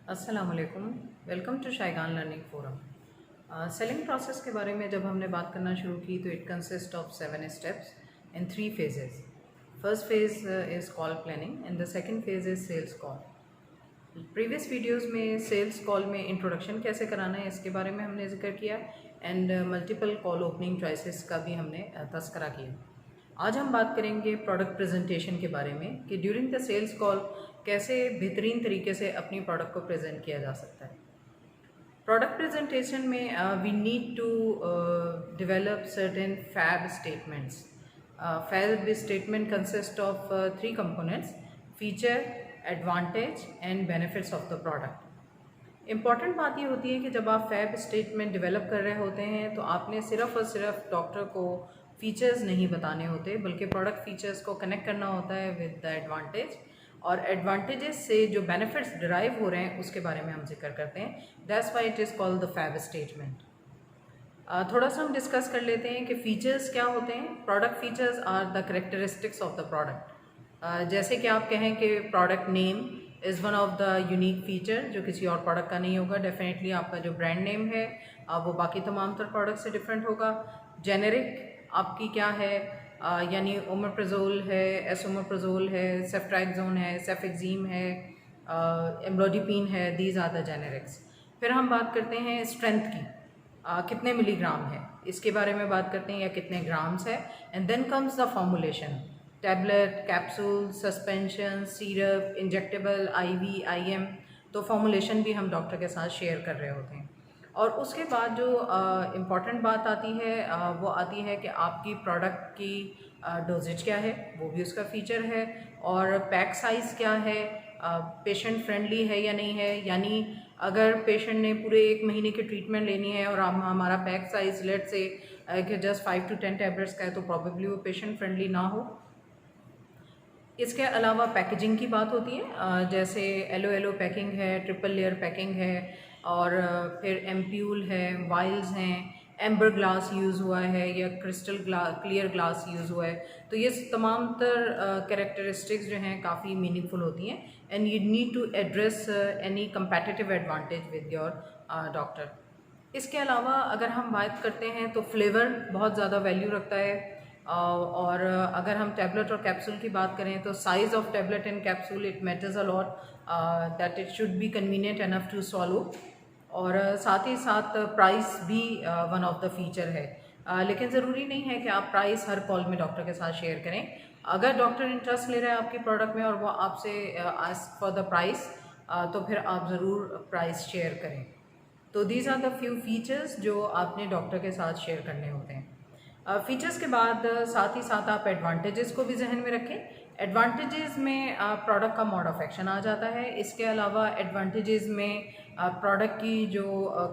अस्सलाम वालेकुम। Welcome to Shaigan learning forum. Selling process के बारे में जब हमने बात करना शुरू की तो it consist of 7 steps in 3 phases. First phase is call planning and the second phase is sales call. Previous videos में सेल्स कॉल में इंट्रोडक्शन कैसे कराना है इसके बारे में हमने जिक्र किया and multiple call opening choices का भी हमने तस्करा किया। आज हम बात करेंगे प्रोडक्ट प्रेजेंटेशन के बारे में कि ड्यूरिंग द सेल्स कॉल कैसे बेहतरीन तरीके से अपनी प्रोडक्ट को प्रेजेंट किया जा सकता है। प्रोडक्ट प्रेजेंटेशन में we need to develop certain FAB statements. FAB statement consist of 3 components: feature, advantage and benefits of the product. Important बात ये होती है कि जब आप फैब स्टेटमेंट डेवलप कर रहे होते हैं तो आपने सिर्फ और सिर्फ डॉक्टर को फीचर्स नहीं बताने होते, बल्कि प्रोडक्ट फीचर्स को कनेक्ट करना होता है विद द एडवांटेज, और एडवांटेजेस से जो बेनिफिट्स डिराइव हो रहे हैं उसके बारे में हम जिक्र करते हैं। That's why it is called the FAB statement. थोड़ा सा हम डिस्कस कर लेते हैं कि फ़ीचर्स क्या होते हैं। Product features are the characteristics of the product. जैसे कि आप कहें कि product name is one of the unique feature जो किसी और प्रोडक्ट का नहीं होगा। डेफिनेटली आपका जो ब्रांड नेम है वो बाकी तमाम तर प्रोडक्ट से डिफरेंट होगा। जेनेरिक आपकी क्या है, यानी ओमेप्राजोल है, एसोमेप्राजोल है, सेफ्ट्राक्सोन है, सेफेक्जीम है, एम्लोडिपिन है, दीज आर द जेनेरिक्स। फिर हम बात करते हैं स्ट्रेंथ की, कितने मिलीग्राम है इसके बारे में बात करते हैं, या कितने ग्राम्स है। And then comes the formulation: tablet, capsule, suspension, syrup, injectable, IV, IM. तो फॉर्मुलेशन भी हम डॉक्टर के साथ शेयर कर रहे होते हैं। और उसके बाद जो इम्पॉर्टेंट बात आती है वो आती है कि आपकी प्रोडक्ट की डोजेज क्या है, वो भी उसका फीचर है। और पैक साइज़ क्या है, पेशेंट फ्रेंडली है या नहीं है। यानी अगर पेशेंट ने पूरे 1 महीने की ट्रीटमेंट लेनी है और हमारा पैक साइज़ लेट से कि जस्ट 5 to 10 टैबलेट्स का है, तो प्रॉबेबली वो पेशेंट फ्रेंडली ना हो। इसके अलावा पैकेजिंग की बात होती है, जैसे एलो पैकिंग है, ट्रिपल लेयर पैकिंग है, और फिर एम्प्यूल है, वाइल्स हैं, एम्बर ग्लास यूज़ हुआ है या क्रिस्टल क्लियर ग्लास यूज़ हुआ है। तो ये तमाम तर कैरेक्टरिस्टिक्स जो हैं काफ़ी मीनिंगफुल होती हैं and you need to address any competitive advantage with your doctor. इसके अलावा अगर हम बात करते हैं तो फ्लेवर बहुत ज़्यादा वैल्यू रखता है। और अगर हम टैबलेट और कैप्सूल की बात करें तो size of tablet and capsule it matters a lot, that it should be convenient enough to swallow. और साथ ही साथ प्राइस भी वन ऑफ द फीचर है। लेकिन ज़रूरी नहीं है कि आप प्राइस हर कॉल में डॉक्टर के साथ शेयर करें। अगर डॉक्टर इंटरेस्ट ले रहा है आपकी प्रोडक्ट में और वो आपसे आस्क फॉर द प्राइस, तो फिर आप ज़रूर प्राइस शेयर करें। तो these are the few features जो आपने डॉक्टर के साथ शेयर करने होते हैं। फीचर्स के बाद साथ ही साथ आप एडवांटेजेस को भी जहन में रखें। एडवांटेजेस में प्रोडक्ट का मोड ऑफ एक्शन आ जाता है। इसके अलावा एडवांटेजेस में प्रोडक्ट की जो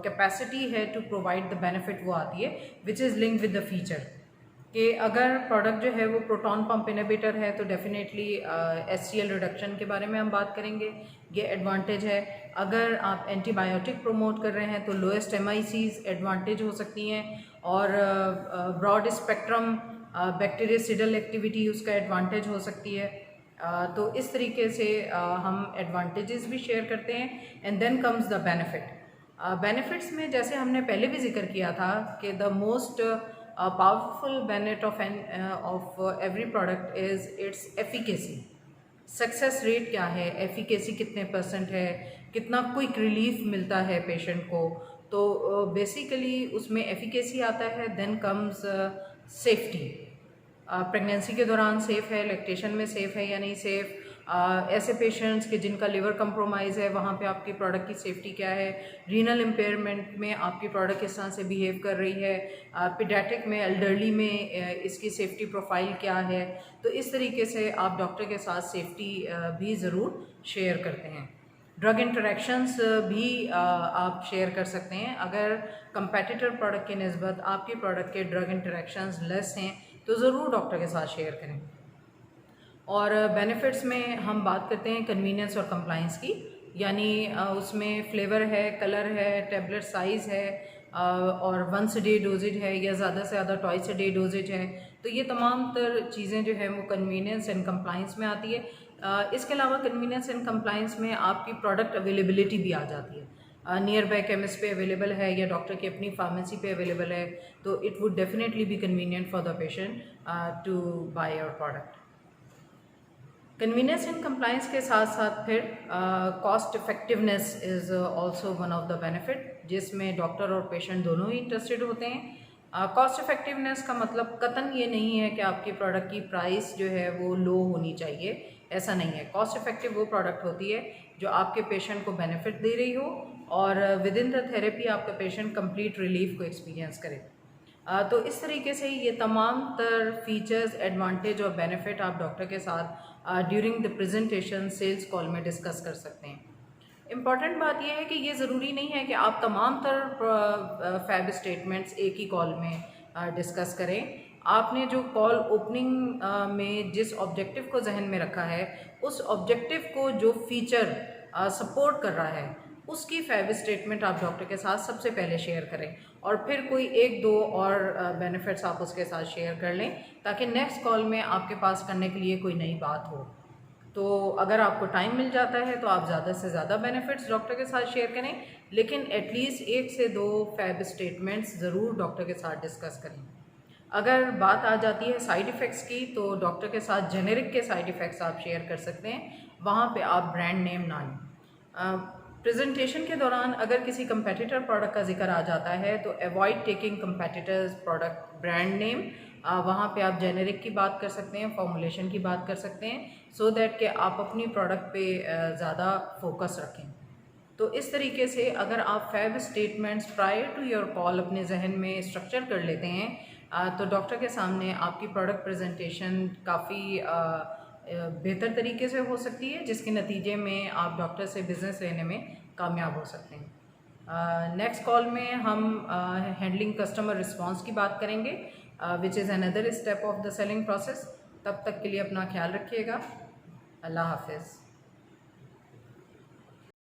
कैपेसिटी है टू प्रोवाइड द बेनिफिट वो आती है, which is linked with the feature. कि अगर प्रोडक्ट जो है वो प्रोटॉन पंप इनहिबिटर है तो डेफिनेटली HCl रिडक्शन के बारे में हम बात करेंगे, ये एडवांटेज है। अगर आप एंटीबायोटिक प्रमोट कर रहे हैं तो लोएस्ट MICs एडवांटेज हो सकती हैं, और ब्रॉड स्पेक्ट्रम बैक्टीरियसिडल एक्टिविटी उसका एडवांटेज हो सकती है। तो इस तरीके से हम एडवांटेजेस भी शेयर करते हैं। And then comes the benefit. Benefits में जैसे हमने पहले भी जिक्र किया था कि the most powerful benefit of every product is its efficacy. Success rate क्या है, एफिकेसी कितने % है, कितना क्विक रिलीफ मिलता है पेशेंट को। तो बेसिकली उसमें एफिकेसी आता है। Then comes safety. प्रेगनेंसी के दौरान सेफ़ है, लैक्टेशन में सेफ़ है या नहीं सेफ़। ऐसे पेशेंट्स के जिनका लिवर कंप्रोमाइज़ है वहाँ पे आपकी प्रोडक्ट की सेफ्टी क्या है। रीनल इम्पेयरमेंट में आपकी प्रोडक्ट किस तरह से बिहेव कर रही है। पीडियाट्रिक में, एल्डरली में इसकी सेफ्टी प्रोफाइल क्या है। तो इस तरीके से आप डॉक्टर के साथ सेफ्टी भी ज़रूर शेयर करते हैं। ड्रग इंटरेक्शंस भी आप शेयर कर सकते हैं। अगर कंपेटिटर प्रोडक्ट की निस्बत आपकी प्रोडक्ट के ड्रग इंटरेक्शंस लेस हैं तो ज़रूर डॉक्टर के साथ शेयर करें। और बेनिफिट्स में हम बात करते हैं कन्वीनियंस और कंप्लाइंस की, यानी उसमें फ्लेवर है, कलर है, टैबलेट साइज़ है, और वंस डे डोजेज है या ज़्यादा से ज़्यादा ट्वाइस अ डे डोजेज है। तो ये तमाम तर चीज़ें जो है वो कन्वीनियंस एंड कंप्लाइंस में आती है। इसके अलावा कन्वीनियंस एंड कंप्लायंस में आपकी प्रोडक्ट अवेलेबिलिटी भी आ जाती है। नियर बाय केमिस्ट पे अवेलेबल है या डॉक्टर की अपनी फार्मेसी पे अवेलेबल है, तो it would definitely be convenient for the patient to buy your product. Convenience and compliance के साथ साथ फिर cost effectiveness is also one of the benefit, जिसमें डॉक्टर और पेशेंट दोनों ही इंटरेस्टेड होते हैं। कॉस्ट इफेक्टिवनेस का मतलब कतन ये नहीं है कि आपकी प्रोडक्ट की प्राइस जो है वो लो होनी चाहिए, ऐसा नहीं है। कॉस्ट इफेक्टिव वो प्रोडक्ट होती है जो आपके पेशेंट को बेनिफिट दे रही हो और विद इन द थेरेपी आपका पेशेंट कंप्लीट रिलीफ को एक्सपीरियंस करे। तो इस तरीके से ये तमाम तर फीचर्स, एडवांटेज और बेनिफिट आप डॉक्टर के साथ during the presentation sales call में डिस्कस कर सकते हैं। इम्पॉर्टेंट बात यह है कि ये ज़रूरी नहीं है कि आप तमाम तर फैब स्टेटमेंट्स एक ही कॉल में डिस्कस करें। आपने जो कॉल ओपनिंग में जिस ऑब्जेक्टिव को जहन में रखा है, उस ऑब्जेक्टिव को जो फीचर सपोर्ट कर रहा है उसकी फैब स्टेटमेंट आप डॉक्टर के साथ सबसे पहले शेयर करें और फिर कोई एक दो और बेनिफिट्स आप उसके साथ शेयर कर लें, ताकि नेक्स्ट कॉल में आपके पास करने के लिए कोई नई बात हो। तो अगर आपको टाइम मिल जाता है तो आप ज़्यादा से ज़्यादा बेनिफिट्स डॉक्टर के साथ शेयर करें, लेकिन एटलीस्ट 1 से 2 फैब स्टेटमेंट्स ज़रूर डॉक्टर के साथ डिस्कस करें। अगर बात आ जाती है साइड इफ़ेक्ट्स की, तो डॉक्टर के साथ जेनेरिक के साइड इफ़ेक्ट्स आप शेयर कर सकते हैं, वहाँ पे आप ब्रांड नेम ना लें। प्रेजेंटेशन के दौरान अगर किसी कंपेटिटर प्रोडक्ट का जिक्र आ जाता है तो avoid taking competitors product brand name. वहाँ पे आप जेनेरिक की बात कर सकते हैं, फॉर्मुलेशन की बात कर सकते हैं, सो दैट कि आप अपनी प्रोडक्ट पे ज़्यादा फोकस रखें। तो इस तरीके से अगर आप FAB statements prior to your call अपने जहन में स्ट्रक्चर कर लेते हैं तो डॉक्टर के सामने आपकी प्रोडक्ट प्रेजेंटेशन काफ़ी बेहतर तरीके से हो सकती है, जिसके नतीजे में आप डॉक्टर से बिज़नेस लेने में कामयाब हो सकते हैं। नेक्स्ट कॉल में हम हैंडलिंग कस्टमर रिस्पॉन्स की बात करेंगे, which is another step of the selling process. तब तक के लिए अपना ख्याल रखिएगा। अल्लाह हाफिज़।